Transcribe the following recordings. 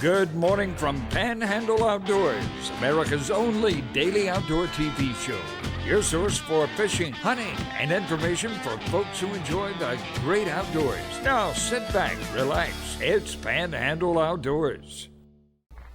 Good morning from Panhandle Outdoors, America's only daily outdoor TV show. Your source for fishing, hunting, and information for folks who enjoy the great outdoors. Now sit back, relax. It's Panhandle Outdoors.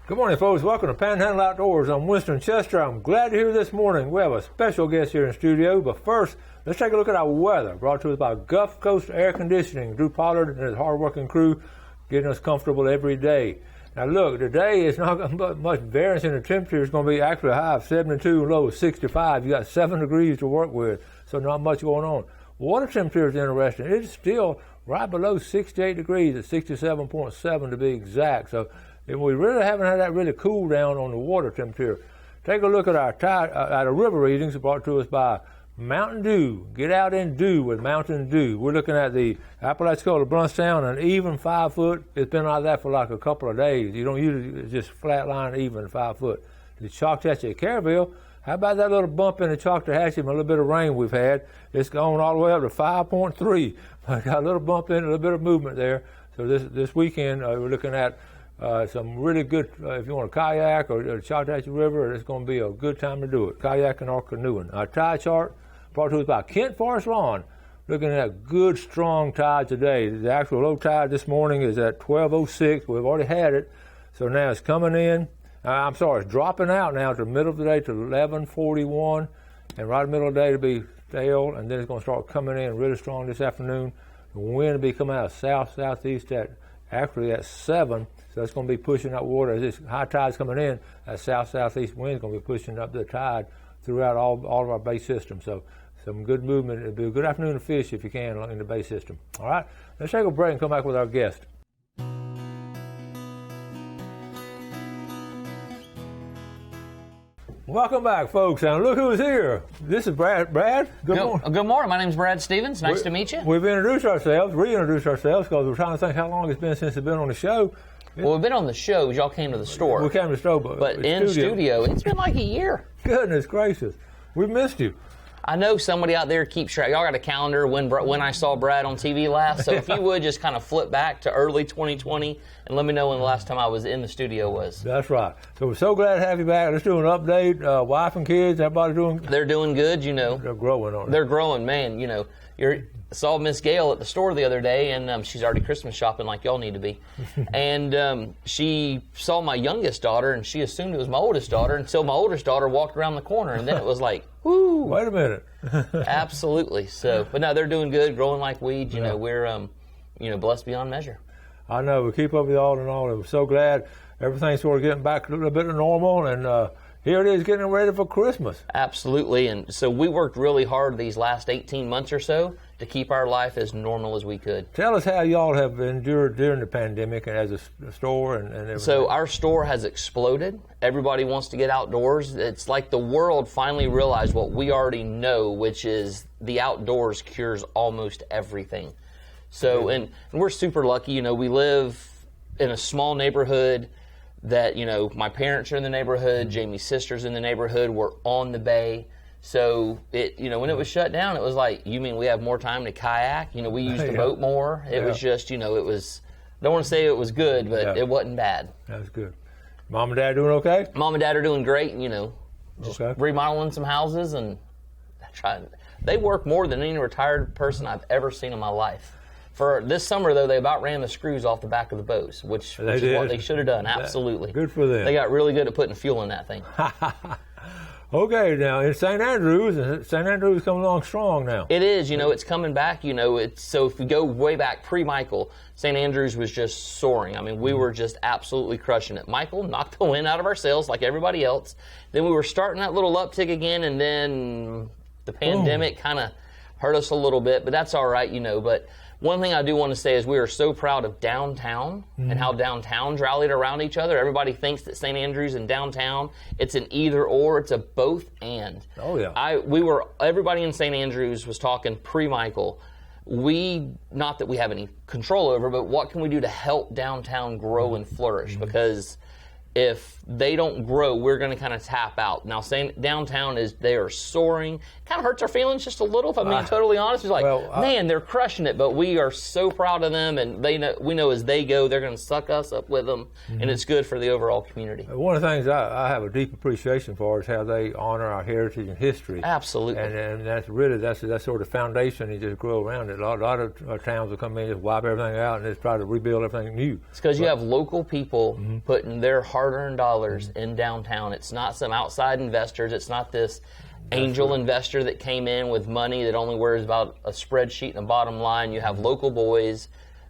Good morning, folks. Welcome to Panhandle Outdoors. I'm Winston Chester. I'm glad to hear this morning. We have a special guest here in the studio, but first, let's take a look at our weather, brought to us by Gulf Coast Air Conditioning. Drew Pollard and his hard-working crew getting us comfortable every day. Now look, today it's not going to be much variance in the temperature. It's going to be actually a high of 72 and low of 65. You got 7 degrees to work with, so not much going on. Water temperature is interesting. It's still right below 68 degrees at 67.7 to be exact. So we really haven't had that really cool down on the water temperature. Take a look at our river readings brought to us by Mountain Dew. Get out and do with Mountain Dew. We're looking at the Apalachicola Bluntstown, an even 5 foot. It's been like that for like a couple of days. You don't usually just flat line even 5 foot. The Choctaw at Caryville, how about that little bump in the Choctaw and a little bit of rain we've had? It's gone all the way up to 5.3. Got a little bump in, a little bit of movement there. So this weekend we're looking at some really good, if you want to kayak or the Choctaw River, it's going to be a good time to do it. Kayaking or canoeing. Our tide chart brought to us by Kent Forest Lawn. Looking at a good, strong tide today. The actual low tide this morning is at 12:06. We've already had it. So now it's coming in. It's dropping out now to the middle of the day to 11:41. And right in the middle of the day to be stale. And then it's going to start coming in really strong this afternoon. The wind will be coming out of south-southeast at 7. So that's going to be pushing up water. As this high tide's coming in, that south-southeast wind is going to be pushing up the tide throughout all of our bay system. So some good movement. It'll be a good afternoon to fish if you can in the bay system. All right, let's take a break and come back with our guest. Welcome back, folks. And look who's here. This is Brad. Brad, good morning. Good morning. My name's Brad Stevens. Nice to meet you. We've reintroduced ourselves because we're trying to think how long it's been since we've been on the show. Well, we've been on the show because y'all came to the store. We came to the store, but in studio, it's been like a year. Goodness gracious. We missed you. I know somebody out there keeps track. Y'all got a calendar when I saw Brad on TV last. So if you would just kind of flip back to early 2020 and let me know when the last time I was in the studio was. That's right. So we're so glad to have you back. Let's do an update. Wife and kids, everybody doing? They're doing good, They're growing, aren't they? They're growing, man. Saw Miss Gail at the store the other day, and she's already Christmas shopping like y'all need to be. And she saw my youngest daughter, and she assumed it was my oldest daughter until my oldest daughter walked around the corner, and then it was like, whoo. Wait a minute. Absolutely. So, but no, they're doing good, growing like weeds. We're, blessed beyond measure. I know. We keep up with all and all, and we're so glad everything's sort of getting back a little bit of normal, and here it is getting ready for Christmas. Absolutely. And so we worked really hard these last 18 months or so to keep our life as normal as we could. Tell us how y'all have endured during the pandemic and as a store and everything. So our store has exploded. Everybody wants to get outdoors. It's like the world finally realized what we already know, which is the outdoors cures almost everything. So, and we're super lucky. We live in a small neighborhood that, my parents are in the neighborhood, Jamie's sister's in the neighborhood, we're on the bay. So, when it was shut down, it was like, you mean we have more time to kayak? We used the boat more. It was just, it was, I don't want to say it was good, but it wasn't bad. That was good. Mom and Dad doing okay? Mom and Dad are doing great, just remodeling some houses and trying. They work more than any retired person I've ever seen in my life. For this summer, though, they about ran the screws off the back of the boats, which is what they should have done. Absolutely. Good for them. They got really good at putting fuel in that thing. Okay, now in St. Andrews coming along strong now. It is, it's coming back. So if we go way back pre-Michael, St. Andrews was just soaring. I mean, we were just absolutely crushing it. Michael knocked the wind out of our sails like everybody else. Then we were starting that little uptick again, and then the pandemic kind of hurt us a little bit, but that's all right, But one thing I do want to say is we are so proud of downtown and how downtowns rallied around each other. Everybody thinks that St. Andrews and downtown, it's an either or, it's a both and. Oh yeah. Everybody in St. Andrews was talking pre-Michael. Not that we have any control over, but what can we do to help downtown grow and flourish? Because if they don't grow, we're going to kind of tap out. Now, saying downtown they are soaring, kind of hurts our feelings just a little, if I'm being totally honest. It's like, man, they're crushing it, but we are so proud of them, and we know as they go, they're going to suck us up with them, and it's good for the overall community. One of the things I have a deep appreciation for is how they honor our heritage and history. Absolutely. And that's really, that's sort of foundation you just grow around it. A lot of towns will come in, just wipe everything out, and just try to rebuild everything new. It's because you have local people putting their hard-earned dollars in downtown. It's not some outside investors. It's not this angel investor that came in with money that only worries about a spreadsheet and a bottom line. You have local boys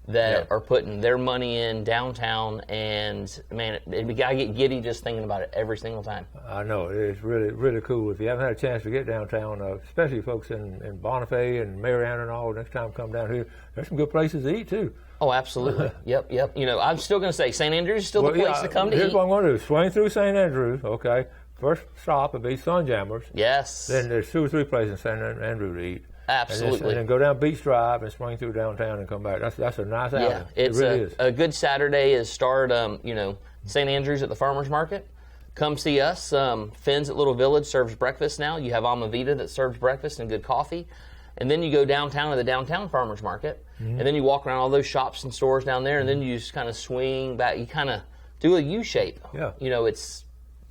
that are putting their money in downtown, and man, I get giddy just thinking about it every single time. I know, it's really, really cool. If you haven't had a chance to get downtown, especially folks in Bonifay and Mariana and all, next time come down here, there's some good places to eat too. Oh, absolutely. Yep. You know, I'm still going to say St. Andrews is still the place to come to eat. Here's what I'm going to do. Swing through St. Andrews, okay. First stop would be Sunjammers. Yes. Then there's 2 or 3 places in St. Andrews to eat. Absolutely. And then go down Beach Drive and swing through downtown and come back. That's a nice outing. Yeah, it's it really is. A good Saturday is start, St. Andrews at the Farmers Market. Come see us. Finn's at Little Village serves breakfast now. You have Almavita that serves breakfast and good coffee. And then you go downtown to the downtown farmers market, and then you walk around all those shops and stores down there, and then you just kind of swing back. You kind of do a U-shape. Yeah. You know, it's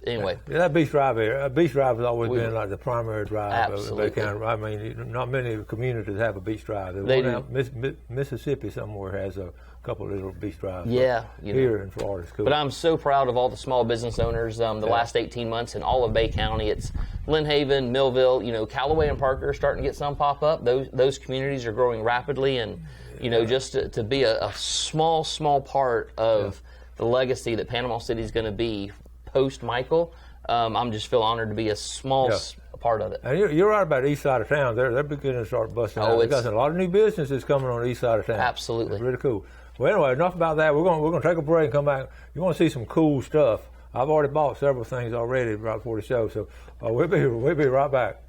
anyway. Yeah, that Beach Drive area. Beach Drive has always been like the primary drive. Absolutely. I mean, not many communities have a beach drive. They do. Mississippi somewhere has a couple of little beach drives. Yeah. Here in Florida, it's cool. But I'm so proud of all the small business owners the last 18 months in all of Bay County. It's Lynn Haven, Millville, Callaway and Parker are starting to get some pop up. Those communities are growing rapidly, and just to be a small part of the legacy that Panama City is going to be post Michael. I'm just feel honored to be a small part of it. And you're right about the east side of town. They're beginning to start busting out. There's a lot of new businesses coming on the east side of town. Absolutely. It's really cool. Well, anyway, enough about that. We're going to take a break and come back. You want to see some cool stuff. I've already bought several things already right before the show, so we'll be right back.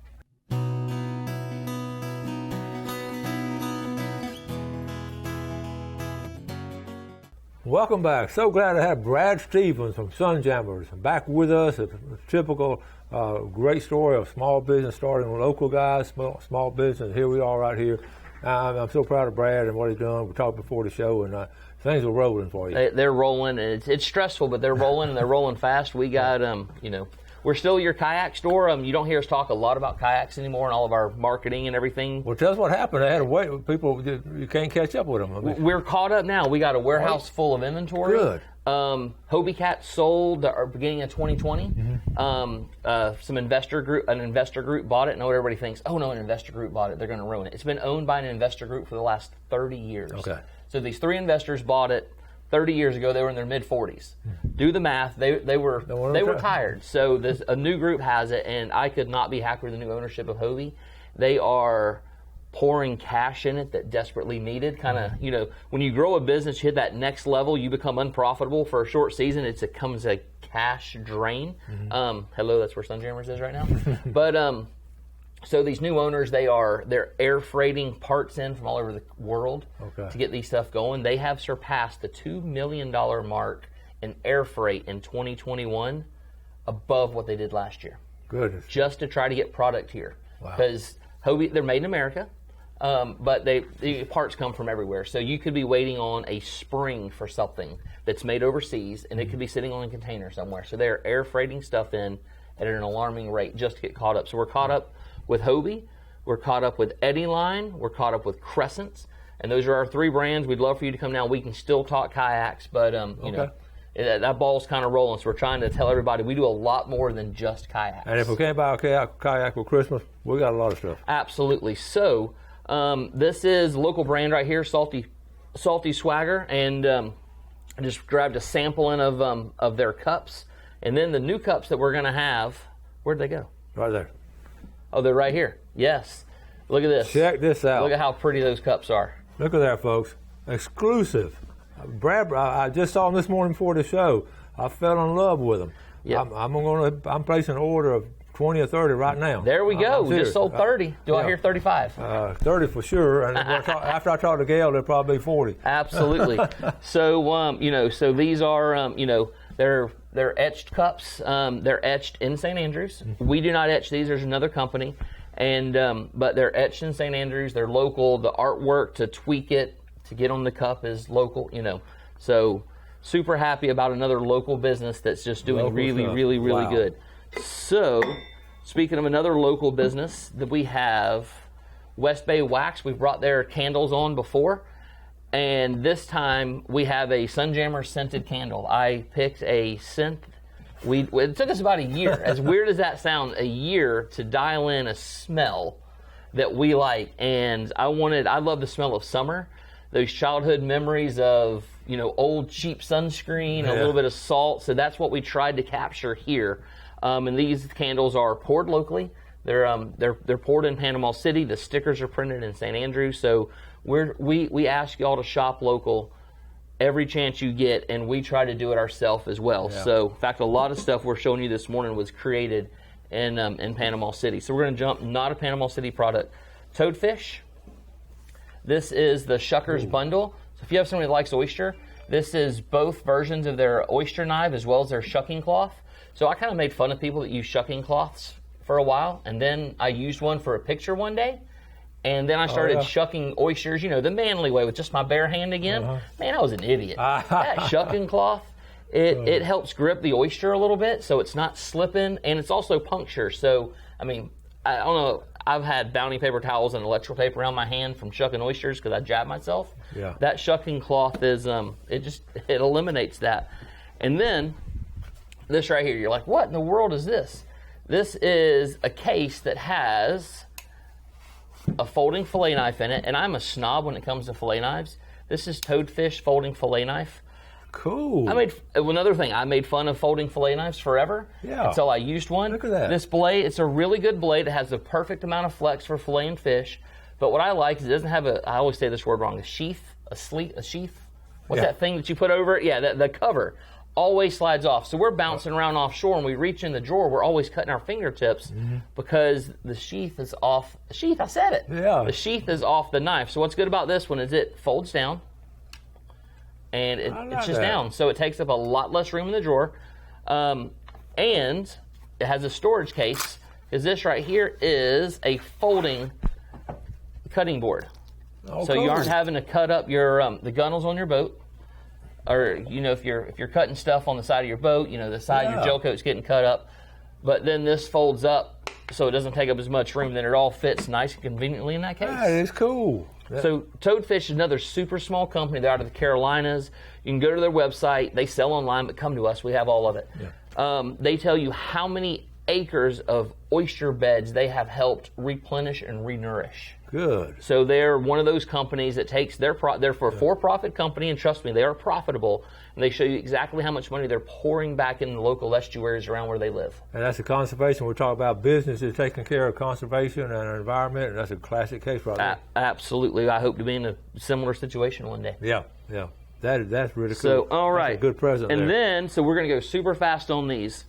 Welcome back. So glad to have Brad Stevens from Sunjammers back with us. A typical great story of small business starting with local guys, small business. Here we are right here. I'm so proud of Brad and what he's done. We talked before the show, and things are rolling for you. They're rolling, and it's stressful, but they're rolling, and they're rolling fast. We got, we're still your kayak store. You don't hear us talk a lot about kayaks anymore and all of our marketing and everything. Well, tell us what happened. They had to wait. People, you can't catch up with them. We're caught up now. We got a warehouse full of inventory. Good. Hobie Cat sold at the beginning of 2020. An investor group bought it. And everybody thinks, oh no, an investor group bought it. They're going to ruin it. It's been owned by an investor group for the last 30 years. Okay. So these 3 investors bought it 30 years ago. They were in their mid-40s. Do the math. They were retired. So a new group has it, and I could not be happier with the new ownership of Hobie. They are pouring cash in it that desperately needed. Kind of, when you grow a business, you hit that next level, you become unprofitable for a short season. It becomes a cash drain. Hello, that's where Sunjammers is right now. But so these new owners, they're air freighting parts in from all over the world to get these stuff going. They have surpassed the $2 million mark in air freight in 2021, above what they did last year. Goodness. Just to try to get product here. Because Hobie, they're made in America, but the parts come from everywhere. So you could be waiting on a spring for something that's made overseas, and it could be sitting on a container somewhere. So they're air freighting stuff in at an alarming rate just to get caught up. So we're caught up with Hobie, we're caught up with Eddy Line, we're caught up with Crescents, and those are our 3 brands. We'd love for you to come down. We can still talk kayaks, but that ball's kind of rolling, so we're trying to tell everybody we do a lot more than just kayaks. And if we can't buy a kayak for Christmas, we got a lot of stuff. Absolutely. So this is a local brand right here, Salty Swagger, and I just grabbed a sample in of their cups, and then the new cups that we're going to have. Where'd they go? Right there. Oh, they're right here. Yes. Look at this. Check this out. Look at how pretty those cups are. Look at that, folks. Exclusive. Brad, I just saw him this morning before the show. I fell in love with them. Yep. I'm placing an order of 20 or 30 right now. There we go. We just sold 30. I hear 35? 30 for sure. And after I talk to Gail, there'll probably be 40. Absolutely. So, so these are, They're etched cups. They're etched in St. Andrews. We do not etch these. There's another company, and but they're etched in St. Andrews. They're local. The artwork to tweak it to get on the cup is local. So super happy about another local business that's just doing really good. So speaking of another local business, that we have West Bay Wax. We've brought their candles on before. And this time we have a Sunjammer scented candle. I picked a scent. It took us about a year, as weird as that sounds, a year to dial in a smell that we like. And I love the smell of summer, those childhood memories of, old cheap sunscreen, a little bit of salt. So that's what we tried to capture here. And these candles are poured locally. They're poured in Panama City. The stickers are printed in St. Andrews. So we ask y'all to shop local every chance you get, and we try to do it ourselves as well. Yeah. So, in fact, a lot of stuff we're showing you this morning was created in Panama City. So we're going to jump, not a Panama City product. Toadfish. This is the Shuckers bundle. So if you have somebody that likes oyster, this is both versions of their oyster knife as well as their shucking cloth. So I kind of made fun of people that use shucking cloths for a while, and then I used one for a picture one day. And then I started shucking oysters, the manly way with just my bare hand again. Man, I was an idiot. That shucking cloth, it helps grip the oyster a little bit so it's not slipping, and it's also puncture. So, I don't know, I've had bounty paper towels and electrical tape around my hand from shucking oysters because I jab myself. Yeah. That shucking cloth is, it eliminates that. And then, this right here, you're like, what in the world is this? This is a case that has a folding fillet knife in it, and I'm a snob when it comes to fillet knives. This is Toadfish folding fillet knife. Cool. Another thing, I made fun of folding fillet knives forever until I used one. Look at that. This blade, it's a really good blade. It has the perfect amount of flex for filleting fish. But what I like is it doesn't have I always say this word wrong, a sheath. What's that thing that you put over it? Yeah, the cover always slides off. So we're bouncing around offshore, and we reach in the drawer. We're always cutting our fingertips because the sheath is off. I said it. Yeah. The sheath is off the knife. So what's good about this one is it folds down, and it's just down. So it takes up a lot less room in the drawer. And it has a storage case, because this right here is a folding cutting board. Oh, so cool. You aren't having to cut up your the gunnels on your boat. Or, if you're cutting stuff on the side of your boat, the side of your gel coat's getting cut up. But then this folds up so it doesn't take up as much room. Then it all fits nice and conveniently in that case. That is cool. So Toadfish is another super small company. They're out of the Carolinas. You can go to their website. They sell online, but come to us. We have all of it. Yeah. They tell you how many acres of oyster beds they have helped replenish and renourish. Good. So they're one of those companies that takes they're for a for-profit company, and trust me, they are profitable, and they show you exactly how much money they're pouring back in the local estuaries around where they live. And that's the conservation. We're talking about businesses taking care of conservation and our environment, and that's a classic case right there. Absolutely. I hope to be in a similar situation one day. Yeah. That's really cool. So, all right. That's a good present and there. Then, so we're going to go super fast on these.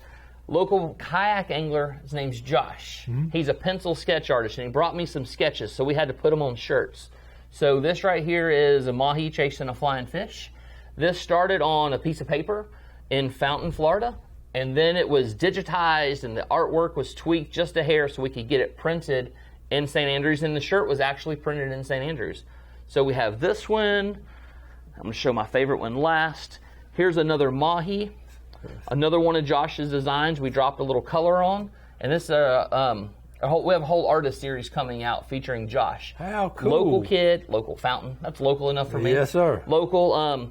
Local kayak angler, his name's Josh. He's a pencil sketch artist, and he brought me some sketches, so we had to put them on shirts. So this right here is a mahi chasing a flying fish. This started on a piece of paper in Fountain, Florida, and then it was digitized, and the artwork was tweaked just a hair so we could get it printed in St. Andrews, and the shirt was actually printed in St. Andrews. So we have this one. I'm going to show my favorite one last. Here's another mahi. Another one of Josh's designs we dropped a little color on, and this we have a whole artist series coming out featuring Josh. How cool! Local kid, local Fountain. That's local enough for me. Yes, sir. Local.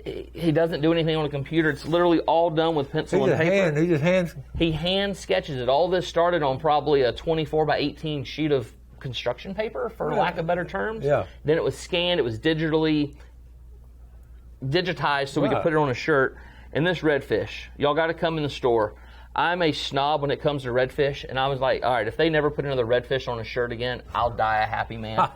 He doesn't do anything on a computer. It's literally all done with pencil and paper. He hand sketches it. All this started on probably a 24 by 18 sheet of construction paper, for lack of better terms. Yeah. Then it was scanned. It was digitized so we could put it on a shirt. And this redfish, y'all got to come in the store. I'm a snob when it comes to redfish, and I was like, all right, if they never put another redfish on a shirt again, I'll die a happy man.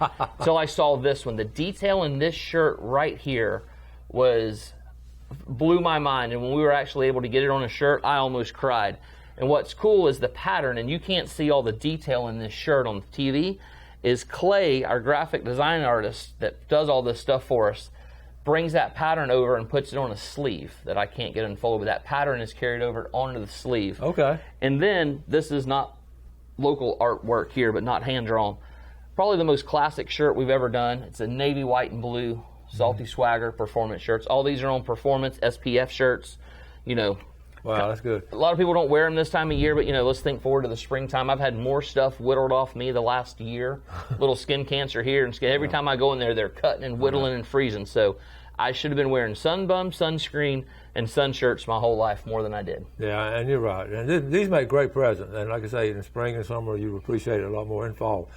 Till I saw this one. The detail in this shirt right here blew my mind, and when we were actually able to get it on a shirt, I almost cried. And what's cool is the pattern, and you can't see all the detail in this shirt on TV, is Clay, our graphic design artist that does all this stuff for us. brings that pattern over and puts it on a sleeve that I can't get unfolded, but that pattern is carried over onto the sleeve. Okay. And then, this is not local artwork here, but not hand-drawn. Probably the most classic shirt we've ever done. It's a navy, white, and blue Salty Swagger performance shirts. All these are on performance SPF shirts. You know. Wow, that's good. A lot of people don't wear them this time of year, but, you know, let's think forward to the springtime. I've had more stuff whittled off me the last year. Little skin cancer here. And every time I go in there, they're cutting and whittling and freezing. So I should have been wearing sunbum, sunscreen, and sun shirts my whole life more than I did. Yeah, and you're right. And these make great presents. And like I say, in spring and summer, you appreciate it a lot more in fall.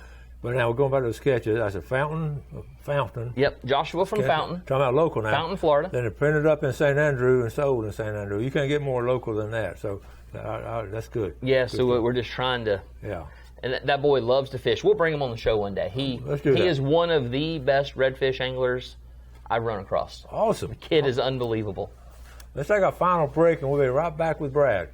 But now we're going back to the sketches. That's a fountain. Yep, Joshua from Fountain. Talking about local now. Fountain, Florida. Then it printed up in St. Andrew and sold in St. Andrew. You can't get more local than that. So that's good. Yeah, good so we're just trying to. Yeah. And that boy loves to fish. We'll bring him on the show one day. He is one of the best redfish anglers I've run across. Awesome. The kid is unbelievable. Let's take our final break, and we'll be right back with Brad.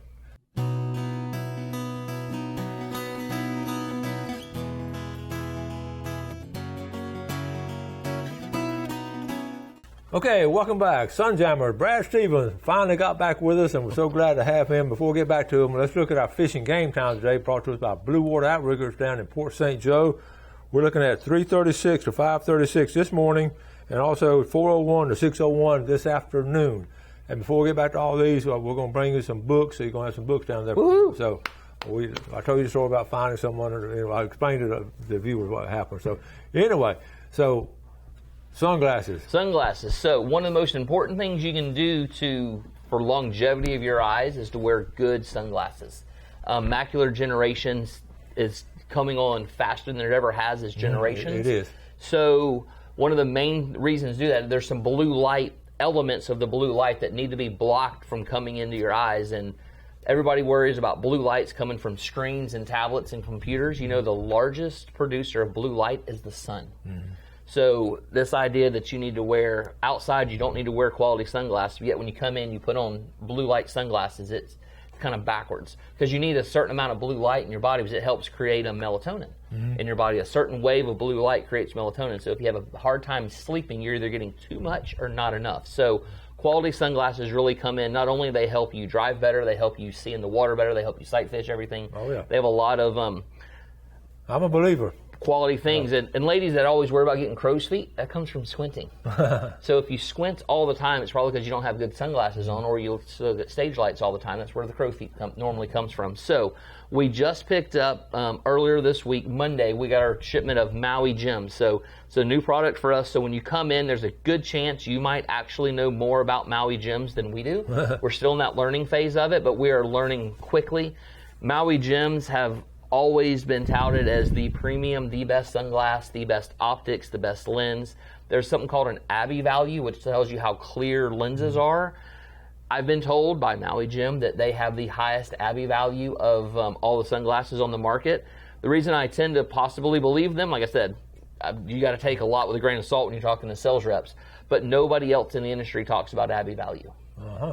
Okay, welcome back. Sunjammer, Brad Stevens finally got back with us, and we're so glad to have him. Before we get back to him, let's look at our fishing game time today, brought to us by Blue Water Outriggers down in Port St. Joe. We're looking at 3:36 to 5:36 this morning, and also 4:01 to 6:01 this afternoon. And before we get back to all these, we're going to bring you some books, so you're going to have some books down there. Woo-hoo. So I told you the story about finding someone, I explained to the viewers what happened. So anyway, Sunglasses. So one of the most important things you can do for longevity of your eyes is to wear good sunglasses. Macular degeneration is coming on faster than it ever has as generations. It is. So one of the main reasons to do that, there's some blue light elements of the blue light that need to be blocked from coming into your eyes. And everybody worries about blue lights coming from screens and tablets and computers. You know, the largest producer of blue light is the sun. Mm-hmm. So this idea that you need to wear outside, you don't need to wear quality sunglasses, yet when you come in, you put on blue light sunglasses, it's kind of backwards. Because you need a certain amount of blue light in your body because it helps create a melatonin in your body. A certain wave of blue light creates melatonin. So if you have a hard time sleeping, you're either getting too much or not enough. So quality sunglasses really come in. Not only they help you drive better, they help you see in the water better, they help you sight fish everything. Oh, yeah. They have a lot of... I'm a believer. Quality things. And ladies that always worry about getting crow's feet, that comes from squinting. So if you squint all the time, it's probably because you don't have good sunglasses on, or you'll still get stage lights all the time. That's where the crow feet normally comes from. So we just picked up earlier this week, Monday, we got our shipment of Maui Jim. So it's a new product for us. So when you come in, there's a good chance you might actually know more about Maui Jims than we do. We're still in that learning phase of it, but we are learning quickly. Maui Jims have always been touted as the premium, the best sunglass, the best optics, the best lens. There's something called an Abbey value, which tells you how clear lenses are. I've been told by Maui Jim that they have the highest Abbey value of all the sunglasses on the market. The reason I tend to possibly believe them, like I said, you got to take a lot with a grain of salt when you're talking to sales reps, but nobody else in the industry talks about Abbey value.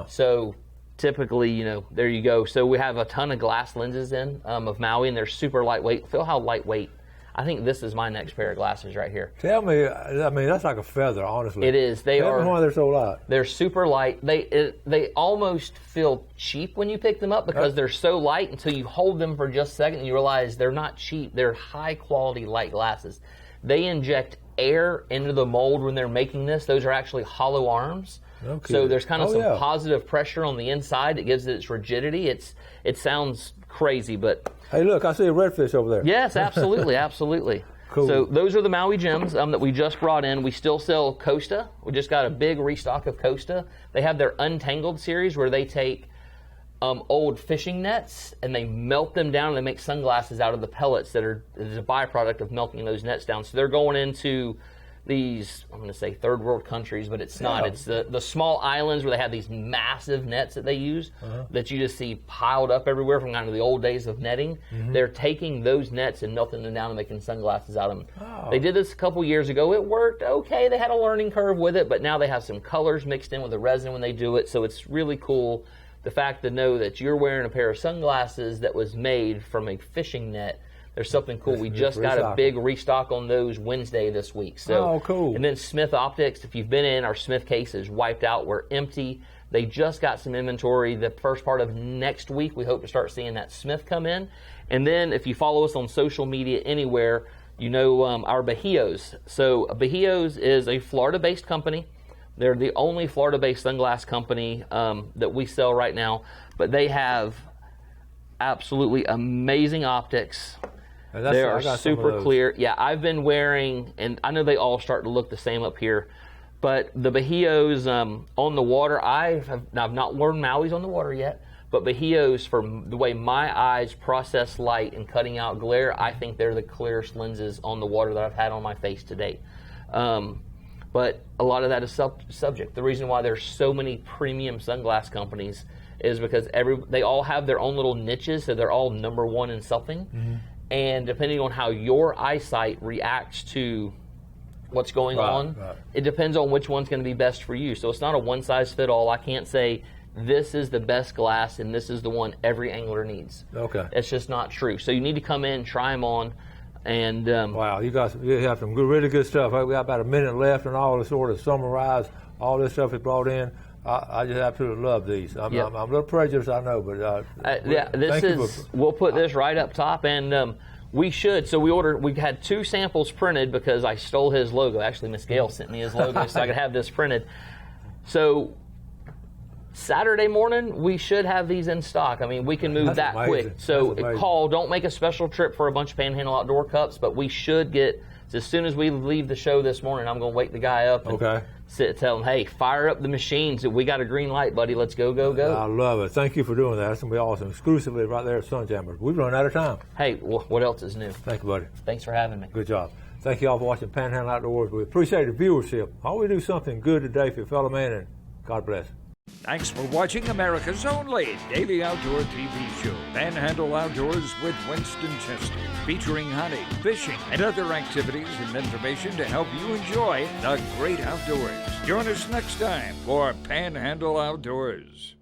So typically, you know, there you go. So we have a ton of glass lenses in of Maui, and they're super lightweight. Feel how lightweight. I think this is my next pair of glasses right here. Tell me, I mean, that's like a feather, honestly. It is. Tell me why they're so light. They're super light. They almost feel cheap when you pick them up because they're so light until you hold them for just a second and you realize they're not cheap. They're high quality light glasses. They inject air into the mold when they're making this. Those are actually hollow arms. Okay. So there's kind of some positive pressure on the inside that gives it its rigidity. It sounds crazy, but... Hey, look, I see a redfish over there. Yes, absolutely, absolutely. Cool. So those are the Maui Jims that we just brought in. We still sell Costa. We just got a big restock of Costa. They have their Untangled series where they take old fishing nets and they melt them down and they make sunglasses out of the pellets that are a byproduct of melting those nets down. So they're going into these, I'm going to say third world countries, but it's not. It's the small islands where they have these massive nets that they use that you just see piled up everywhere from kind of the old days of netting. They're taking those nets and melting them down and making sunglasses out of them. They did this a couple years ago. It worked okay. They had a learning curve with it, but now they have some colors mixed in with the resin when they do it, so it's really cool. The fact to know that you're wearing a pair of sunglasses that was made from a fishing net there's something cool. We just got a big restock on those Wednesday this week. So, cool. And then Smith Optics, if you've been in, our Smith case is wiped out. We're empty. They just got some inventory. The first part of next week, we hope to start seeing that Smith come in. And then if you follow us on social media anywhere, you know our Bajíos. So Bajíos is a Florida-based company. They're the only Florida-based sunglass company that we sell right now. But they have absolutely amazing optics. They are super clear. Yeah, I've been wearing, and I know they all start to look the same up here, but the Bajíos on the water, I've not worn Maui's on the water yet, but Bajíos, for the way my eyes process light and cutting out glare, I think they're the clearest lenses on the water that I've had on my face to date. But a lot of that is subject. The reason why there's so many premium sunglass companies is because they all have their own little niches, so they're all number one in something. Mm-hmm. And depending on how your eyesight reacts to what's going on, it depends on which one's going to be best for you. So it's not a one-size-fit-all. I can't say this is the best glass and this is the one every angler needs. Okay. It's just not true. So you need to come in, try them on. And wow, you have some really good stuff. We got about a minute left and all to sort of summarize all this stuff we brought in. I just absolutely love these. I'm a little prejudiced, I know, but we'll put this right up top, and we should. So we had 2 samples printed because I stole his logo. Actually, Miss Gail sent me his logo so I could have this printed. So Saturday morning, we should have these in stock. I mean, we can move that quick. So don't make a special trip for a bunch of Panhandle Outdoor cups, but we should get, as soon as we leave the show this morning, I'm going to wake the guy up and tell him, hey, fire up the machines. We got a green light, buddy. Let's go, go, go. I love it. Thank you for doing that. That's going to be awesome. Exclusively right there at Sunjammer. We've run out of time. Hey, what else is new? Thank you, buddy. Thanks for having me. Good job. Thank you all for watching Panhandle Outdoors. We appreciate the viewership. Always do something good today for your fellow man, and God bless. Thanks for watching America's only daily outdoor TV show, Panhandle Outdoors with Winston Chester, featuring hunting, fishing, and other activities and information to help you enjoy the great outdoors. Join us next time for Panhandle Outdoors.